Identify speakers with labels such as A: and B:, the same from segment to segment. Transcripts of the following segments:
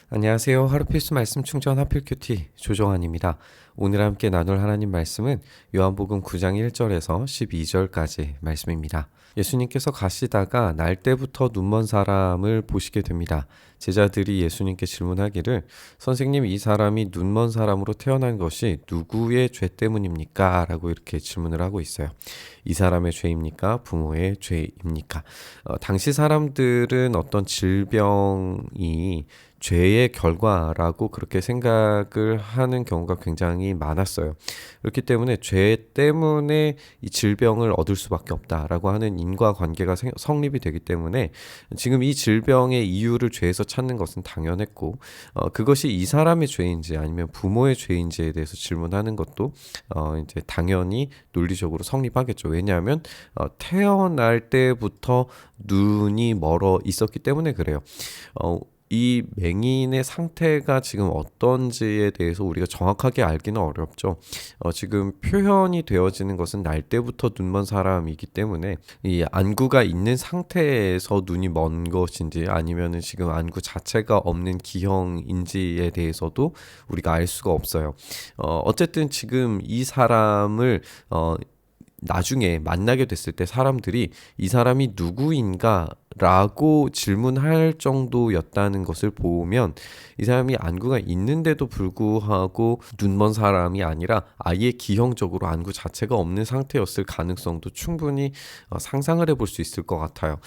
A: 안녕하세요. 하루 필수 말씀 충전 하필 큐티 조정환입니다. 오늘 함께 나눌 하나님 말씀은 요한복음 9장 1절에서 12절까지 말씀입니다. 예수님께서 가시다가 날 때부터 눈먼 사람을 보시게 됩니다. 제자들이 예수님께 질문하기를 선생님, 이 사람이 눈먼 사람으로 태어난 것이 누구의 죄 때문입니까? 라고 이렇게 질문을 하고 있어요. 이 사람의 죄입니까? 부모의 죄입니까? 당시 사람들은 어떤 질병이 죄의 결과라고 그렇게 생각을 하는 경우가 굉장히 많았어요. 그렇기 때문에 죄 때문에 이 질병을 얻을 수밖에 없다라고 하는 인과관계가 성립이 되기 때문에 지금 이 질병의 이유를 죄에서 찾는 것은 당연했고, 그것이 이 사람의 죄인지 아니면 부모의 죄인지에 대해서 질문하는 것도 이제 당연히 논리적으로 성립하겠죠. 왜냐하면 태어날 때부터 눈이 멀어 있었기 때문에 그래요. 이 맹인의 상태가 지금 어떤지에 대해서 우리가 정확하게 알기는 어렵죠. 지금 표현이 되어지는 것은 날 때부터 눈먼 사람이기 때문에 이 안구가 있는 상태에서 눈이 먼 것인지 아니면은 지금 안구 자체가 없는 기형인지에 대해서도 우리가 알 수가 없어요. 어쨌든 지금 이 사람을 나중에 만나게 됐을 때 사람들이 이 사람이 누구인가 라고 질문할 정도였다는 것을 보면 이 사람이 안구가 있는데도 불구하고 눈먼 사람이 아니라 아예 기형적으로 안구 자체가 없는 상태였을 가능성도 충분히 상상을 해볼 수 있을 것 같아요.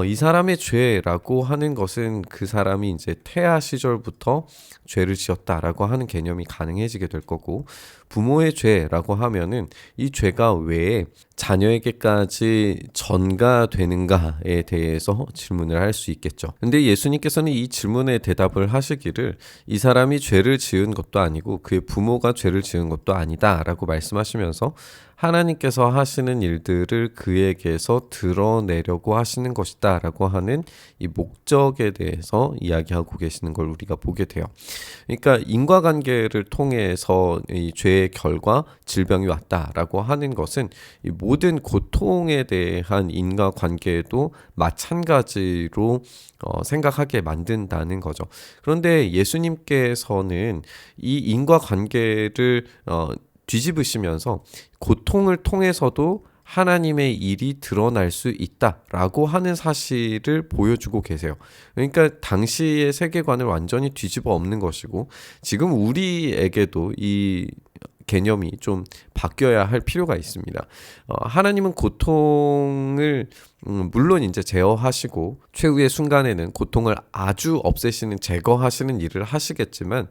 A: 이 사람의 죄라고 하는 것은 그 사람이 이제 태아 시절부터 죄를 지었다라고 하는 개념이 가능해지게 될 거고, 부모의 죄라고 하면은 이 죄가 왜 자녀에게까지 전가되는가에 대해서 질문을 할 수 있겠죠. 근데 예수님께서는 이 질문에 대답을 하시기를 이 사람이 죄를 지은 것도 아니고 그의 부모가 죄를 지은 것도 아니다라고 말씀하시면서 하나님께서 하시는 일들을 그에게서 드러내려고 하시는 것이다 라고 하는 이 목적에 대해서 이야기하고 계시는 걸 우리가 보게 돼요. 그러니까 인과관계를 통해서 이 죄의 결과 질병이 왔다라고 하는 것은 이 모든 고통에 대한 인과관계도 마찬가지로 생각하게 만든다는 거죠. 그런데 예수님께서는 이 인과관계를 뒤집으시면서 고통을 통해서도 하나님의 일이 드러날 수 있다라고 하는 사실을 보여주고 계세요. 그러니까 당시의 세계관을 완전히 뒤집어 엎는 것이고, 지금 우리에게도 이 개념이 좀 바뀌어야 할 필요가 있습니다. 하나님은 고통을 물론 이제 제어하시고 최후의 순간에는 고통을 아주 없애시는 제거하시는 일을 하시겠지만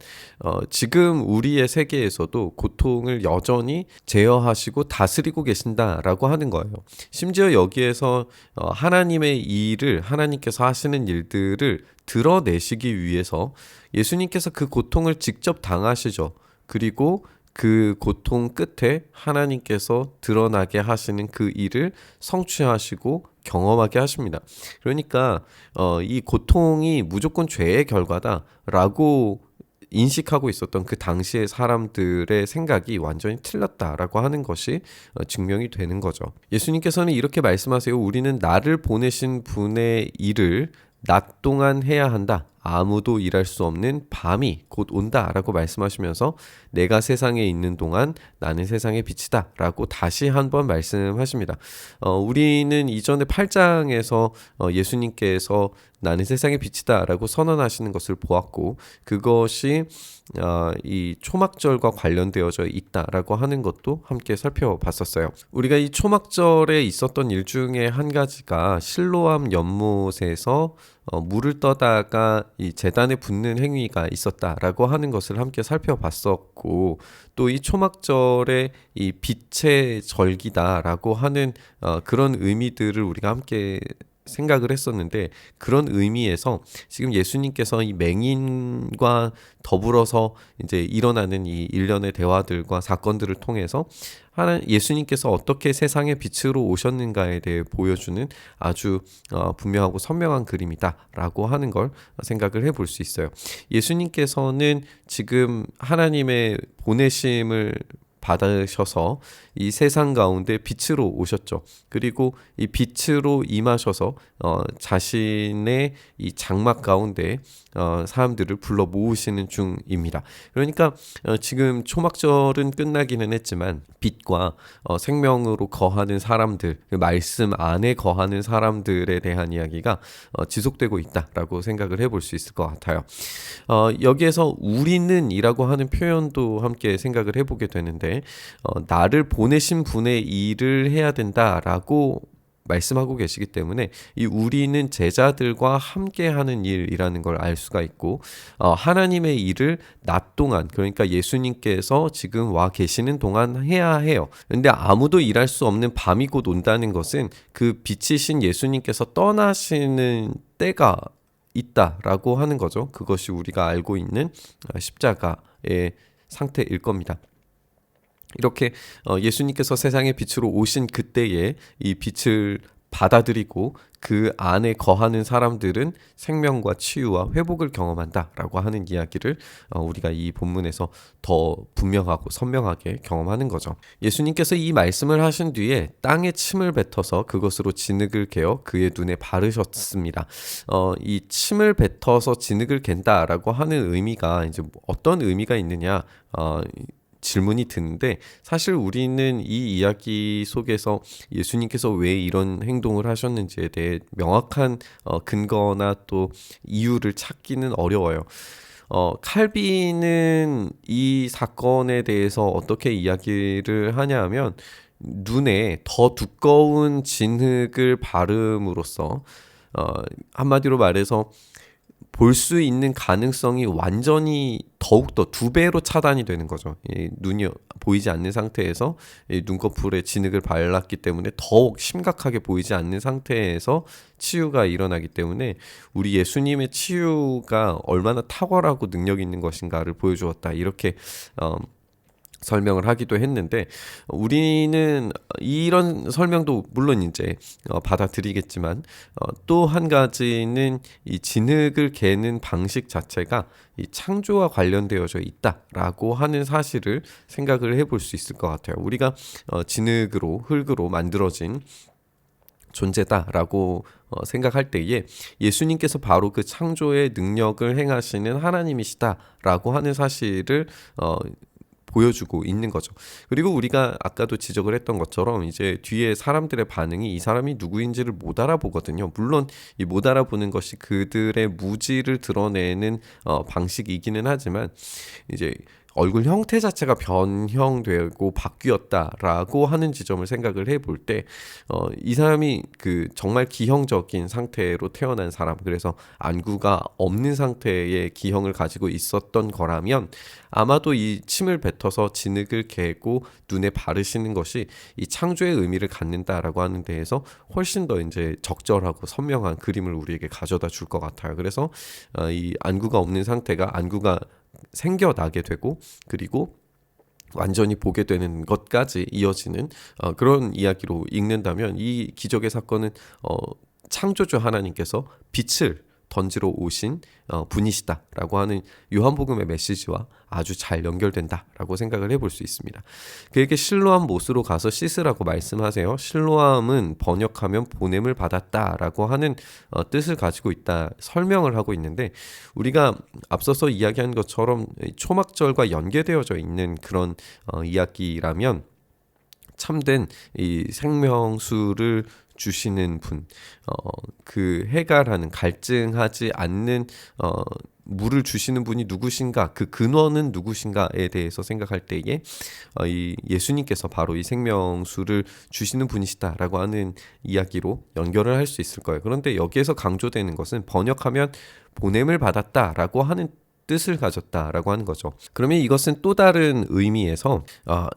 A: 지금 우리의 세계에서도 고통을 여전히 제어하시고 다스리고 계신다라고 하는 거예요. 심지어 여기에서 하나님의 일을, 하나님께서 하시는 일들을 드러내시기 위해서 예수님께서 그 고통을 직접 당하시죠. 그리고 그 고통 끝에 하나님께서 드러나게 하시는 그 일을 성취하시고 경험하게 하십니다. 그러니까 이 고통이 무조건 죄의 결과다라고 인식하고 있었던 그 당시의 사람들의 생각이 완전히 틀렸다라고 하는 것이 증명이 되는 거죠. 예수님께서는 이렇게 말씀하세요. 우리는 나를 보내신 분의 일을 낮 동안 해야 한다. 아무도 일할 수 없는 밤이 곧 온다라고 말씀하시면서 내가 세상에 있는 동안 나는 세상의 빛이다 라고 다시 한번 말씀하십니다. 우리는 이전에 8장에서 예수님께서 나는 세상의 빛이다 라고 선언하시는 것을 보았고, 그것이 이 초막절과 관련되어져 있다라고 하는 것도 함께 살펴봤었어요. 우리가 이 초막절에 있었던 일 중에 한 가지가 실로암 연못에서 물을 떠다가 이 제단에 붓는 행위가 있었다라고 하는 것을 함께 살펴봤었고, 또 이 초막절에 이 빛의 절기다라고 하는 그런 의미들을 우리가 함께 생각을 했었는데, 그런 의미에서 지금 예수님께서 이 맹인과 더불어서 이제 일어나는 이 일련의 대화들과 사건들을 통해서 예수님께서 어떻게 세상의 빛으로 오셨는가에 대해 보여주는 아주 분명하고 선명한 그림이다라고 하는 걸 생각을 해볼 수 있어요. 예수님께서는 지금 하나님의 보내심을 받으셔서 이 세상 가운데 빛으로 오셨죠. 그리고 이 빛으로 임하셔서 자신의 이 장막 가운데 사람들을 불러 모으시는 중입니다. 그러니까 지금 초막절은 끝나기는 했지만 빛과 생명으로 거하는 사람들, 그 말씀 안에 거하는 사람들에 대한 이야기가 지속되고 있다라고 생각을 해볼 수 있을 것 같아요. 여기에서 우리는이라고 하는 표현도 함께 생각을 해보게 되는데 나를 보내신 분의 일을 해야 된다라고 말씀하고 계시기 때문에 이 우리는 제자들과 함께하는 일이라는 걸 알 수가 있고 하나님의 일을 낮 동안 그러니까 예수님께서 지금 와 계시는 동안 해야 해요. 근데 아무도 일할 수 없는 밤이 곧 온다는 것은 그 빛이신 예수님께서 떠나시는 때가 있다라고 하는 거죠. 그것이 우리가 알고 있는 십자가의 상태일 겁니다. 이렇게 예수님께서 세상의 빛으로 오신 그때에 이 빛을 받아들이고 그 안에 거하는 사람들은 생명과 치유와 회복을 경험한다라고 하는 이야기를 우리가 이 본문에서 더 분명하고 선명하게 경험하는 거죠. 예수님께서 이 말씀을 하신 뒤에 땅에 침을 뱉어서 그것으로 진흙을 개어 그의 눈에 바르셨습니다. 이 침을 뱉어서 진흙을 갠다라고 하는 의미가 이제 어떤 의미가 있느냐 질문이 드는데 사실 우리는 이 이야기 속에서 예수님께서 왜 이런 행동을 하셨는지에 대해 명확한 근거나 또 이유를 찾기는 어려워요. 칼빈은 이 사건에 대해서 어떻게 이야기를 하냐 하면 눈에 더 두꺼운 진흙을 바름으로써 한마디로 말해서 볼 수 있는 가능성이 완전히 더욱더 2배로 차단이 되는 거죠. 눈이 보이지 않는 상태에서 눈꺼풀에 진흙을 발랐기 때문에 더욱 심각하게 보이지 않는 상태에서 치유가 일어나기 때문에 우리 예수님의 치유가 얼마나 탁월하고 능력 있는 것인가를 보여주었다. 이렇게 설명을 하기도 했는데 우리는 이런 설명도 물론 이제 받아들이겠지만 또 한 가지는 이 진흙을 개는 방식 자체가 이 창조와 관련되어져 있다라고 하는 사실을 생각을 해볼 수 있을 것 같아요. 우리가 진흙으로 흙으로 만들어진 존재다라고 생각할 때에 예수님께서 바로 그 창조의 능력을 행하시는 하나님이시다라고 하는 사실을 보여주고 있는 거죠. 그리고 우리가 아까도 지적을 했던 것처럼 이제 뒤에 사람들의 반응이 이 사람이 누구인지를 못 알아보거든요. 물론 이 못 알아보는 것이 그들의 무지를 드러내는 방식이기는 하지만 이제 얼굴 형태 자체가 변형되고 바뀌었다라고 하는 지점을 생각을 해볼 때 이 사람이 그 정말 기형적인 상태로 태어난 사람, 그래서 안구가 없는 상태의 기형을 가지고 있었던 거라면 아마도 이 침을 뱉어서 진흙을 개고 눈에 바르시는 것이 이 창조의 의미를 갖는다라고 하는 데에서 훨씬 더 이제 적절하고 선명한 그림을 우리에게 가져다 줄 것 같아요. 그래서 이 안구가 없는 상태가 안구가 생겨나게 되고 그리고 완전히 보게 되는 것까지 이어지는 그런 이야기로 읽는다면 이 기적의 사건은 창조주 하나님께서 빛을 던지러 오신 분이시다라고 하는 요한복음의 메시지와 아주 잘 연결된다라고 생각을 해볼 수 있습니다. 그에게 실로암 못으로 가서 씻으라고 말씀하세요. 실로암은 번역하면 보냄을 받았다라고 하는 뜻을 가지고 있다 설명을 하고 있는데 우리가 앞서서 이야기한 것처럼 초막절과 연계되어져 있는 그런 이야기라면 참된 이 생명수를 주시는 분, 그 해결하는 갈증하지 않는 물을 주시는 분이 누구신가, 그 근원은 누구신가에 대해서 생각할 때에 이 예수님께서 바로 이 생명수를 주시는 분이시다라고 하는 이야기로 연결을 할 수 있을 거예요. 그런데 여기에서 강조되는 것은 번역하면 보냄을 받았다라고 하는 뜻을 가졌다라고 하는 거죠. 그러면 이것은 또 다른 의미에서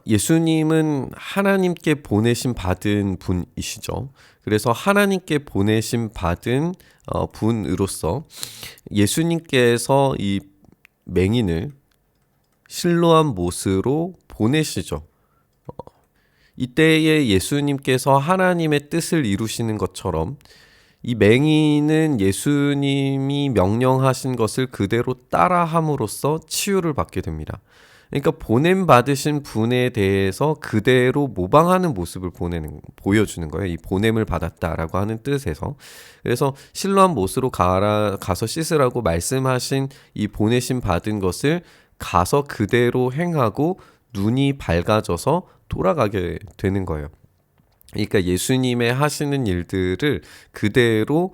A: 예수님은 하나님께 보내심 받은 분이시죠. 그래서 하나님께 보내심 받은 분으로서 예수님께서 이 맹인을 실로암 못으로 보내시죠. 이때에 예수님께서 하나님의 뜻을 이루시는 것처럼 이 맹인은 예수님이 명령하신 것을 그대로 따라함으로써 치유를 받게 됩니다. 그러니까 보냄 받으신 분에 대해서 그대로 모방하는 모습을 보여주는 거예요. 이 보냄을 받았다라고 하는 뜻에서. 그래서 실로암 못으로 가서 씻으라고 말씀하신 이 보내심 받은 것을 가서 그대로 행하고 눈이 밝아져서 돌아가게 되는 거예요. 그러니까 예수님의 하시는 일들을 그대로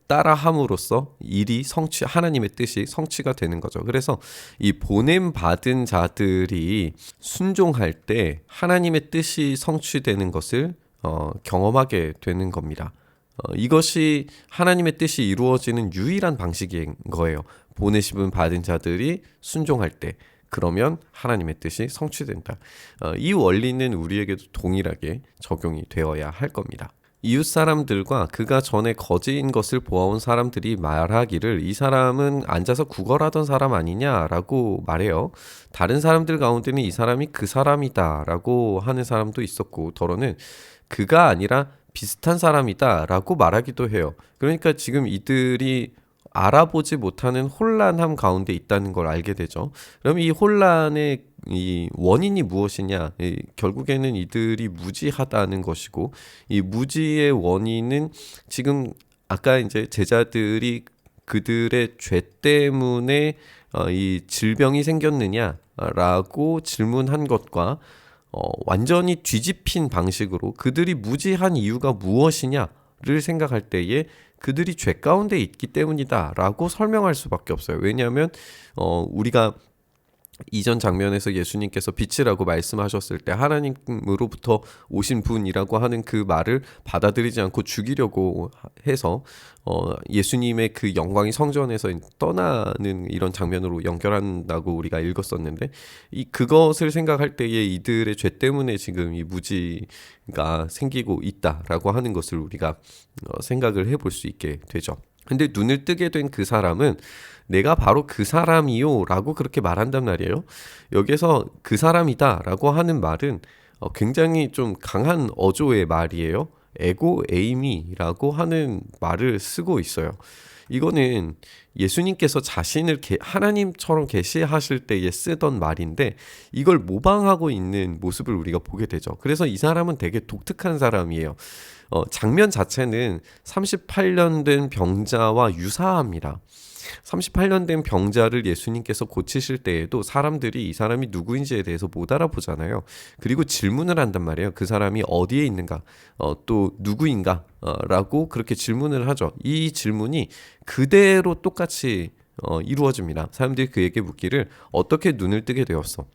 A: 따라함으로써 일이 하나님의 뜻이 성취가 되는 거죠. 그래서 이 보냄 받은 자들이 순종할 때 하나님의 뜻이 성취되는 것을 경험하게 되는 겁니다. 이것이 하나님의 뜻이 이루어지는 유일한 방식인 거예요. 보내심을 받은 자들이 순종할 때 그러면 하나님의 뜻이 성취된다. 이 원리는 우리에게도 동일하게 적용이 되어야 할 겁니다. 이웃 사람들과 그가 전에 거지인 것을 보아온 사람들이 말하기를 이 사람은 앉아서 구걸하던 사람 아니냐라고 말해요. 다른 사람들 가운데는 이 사람이 그 사람이다라고 하는 사람도 있었고 더러는 그가 아니라 비슷한 사람이다라고 말하기도 해요. 그러니까 지금 이들이 알아보지 못하는 혼란함 가운데 있다는 걸 알게 되죠. 그럼 이 혼란의 이 원인이 무엇이냐? 결국에는 이들이 무지하다는 것이고 이 무지의 원인은 지금 아까 이제 제자들이 그들의 죄 때문에 이 질병이 생겼느냐라고 질문한 것과 완전히 뒤집힌 방식으로 그들이 무지한 이유가 무엇이냐를 생각할 때에 그들이 죄 가운데 있기 때문이다라고 설명할 수밖에 없어요. 왜냐하면 우리가 이전 장면에서 예수님께서 빛이라고 말씀하셨을 때 하나님으로부터 오신 분이라고 하는 그 말을 받아들이지 않고 죽이려고 해서 예수님의 그 영광이 성전에서 떠나는 이런 장면으로 연결한다고 우리가 읽었었는데 그것을 생각할 때에 이들의 죄 때문에 지금 이 무지가 생기고 있다라고 하는 것을 우리가 생각을 해볼 수 있게 되죠. 근데 눈을 뜨게 된 그 사람은 내가 바로 그 사람이요 라고 그렇게 말한단 말이에요. 여기서 그 사람이다 라고 하는 말은 굉장히 좀 강한 어조의 말이에요. 에고 에이미라고 하는 말을 쓰고 있어요. 이거는 예수님께서 자신을 하나님처럼 계시하실 때에 쓰던 말인데 이걸 모방하고 있는 모습을 우리가 보게 되죠. 그래서 이 사람은 되게 독특한 사람이에요. 장면 자체는 38년 된 병자와 유사합니다. 38년 된 병자를 예수님께서 고치실 때에도 사람들이 이 사람이 누구인지에 대해서 못 알아보잖아요. 그리고 질문을 한단 말이에요. 그 사람이 어디에 있는가? 또 누구인가? 라고 그렇게 질문을 하죠. 이 질문이 그대로 똑같이 이루어집니다. 사람들이 그에게 묻기를 어떻게 눈을 뜨게 되었어?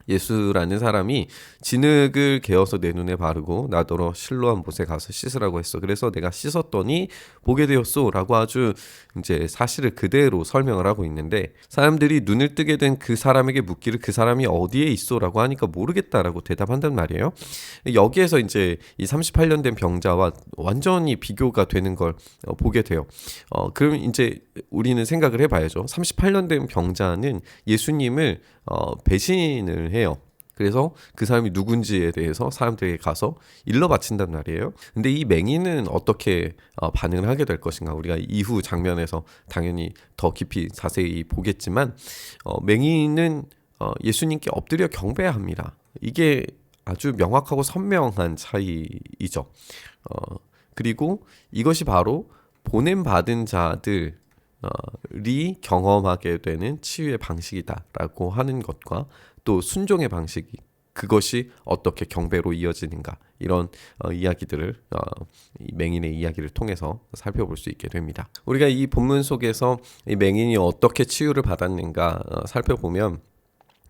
A: 예수라는 사람이 진흙을 개어서 내 눈에 바르고 나더러 실로암 못에 가서 씻으라고 했어. 그래서 내가 씻었더니 보게 되었소라고 아주 이제 사실을 그대로 설명을 하고 있는데 사람들이 눈을 뜨게 된 그 사람에게 묻기를 그 사람이 어디에 있소라고 하니까 모르겠다라고 대답한단 말이에요. 여기에서 이제 이 38년 된 병자와 완전히 비교가 되는 걸 보게 돼요. 그럼 이제 우리는 생각을 해봐야죠. 38년 된 병자는 예수님을 배신을 해요. 그래서 그 사람이 누군지에 대해서 사람들에게 가서 일러 바친단 말이에요. 근데 이 맹인은 어떻게 반응을 하게 될 것인가? 우리가 이후 장면에서 당연히 더 깊이 자세히 보겠지만 맹인은 예수님께 엎드려 경배합니다. 이게 아주 명확하고 선명한 차이이죠. 그리고 이것이 바로 보냄 받은 자들이 경험하게 되는 치유의 방식이다라고 하는 것과 또 순종의 방식이 그것이 어떻게 경배로 이어지는가 이런 이야기들을 이 맹인의 이야기를 통해서 살펴볼 수 있게 됩니다. 우리가 이 본문 속에서 이 맹인이 어떻게 치유를 받았는가 살펴보면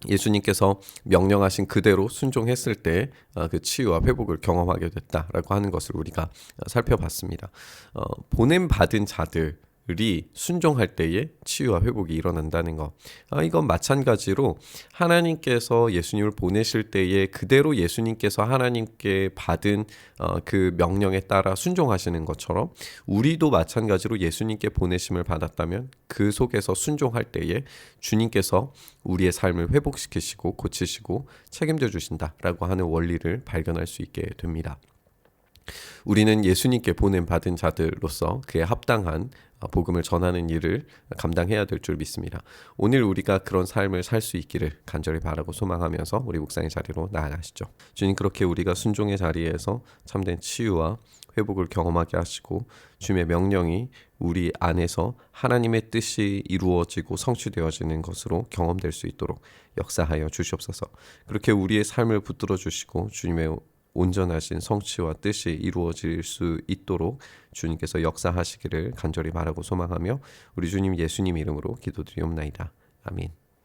A: 예수님께서 명령하신 그대로 순종했을 때 그 치유와 회복을 경험하게 됐다라고 하는 것을 우리가 살펴봤습니다. 보냄 받은 자들이 순종할 때에 치유와 회복이 일어난다는 것. 이건 마찬가지로 하나님께서 예수님을 보내실 때에 그대로 예수님께서 하나님께 받은 그 명령에 따라 순종하시는 것처럼 우리도 마찬가지로 예수님께 보내심을 받았다면 그 속에서 순종할 때에 주님께서 우리의 삶을 회복시키시고 고치시고 책임져 주신다라고 하는 원리를 발견할 수 있게 됩니다. 우리는 예수님께 보냄 받은 자들로서 그에 합당한 복음을 전하는 일을 감당해야 될 줄 믿습니다. 오늘 우리가 그런 삶을 살 수 있기를 간절히 바라고 소망하면서 우리 묵상의 자리로 나아가시죠. 주님, 그렇게 우리가 순종의 자리에서 참된 치유와 회복을 경험하게 하시고 주님의 명령이 우리 안에서 하나님의 뜻이 이루어지고 성취되어지는 것으로 경험될 수 있도록 역사하여 주시옵소서. 그렇게 우리의 삶을 붙들어 주시고 주님의 온전하신 성취와 뜻이 이루어질 수 있도록 주님께서 역사하시기를 간절히 바라고 소망하며 우리 주님 예수님 이름으로 기도드리옵나이다. 아멘.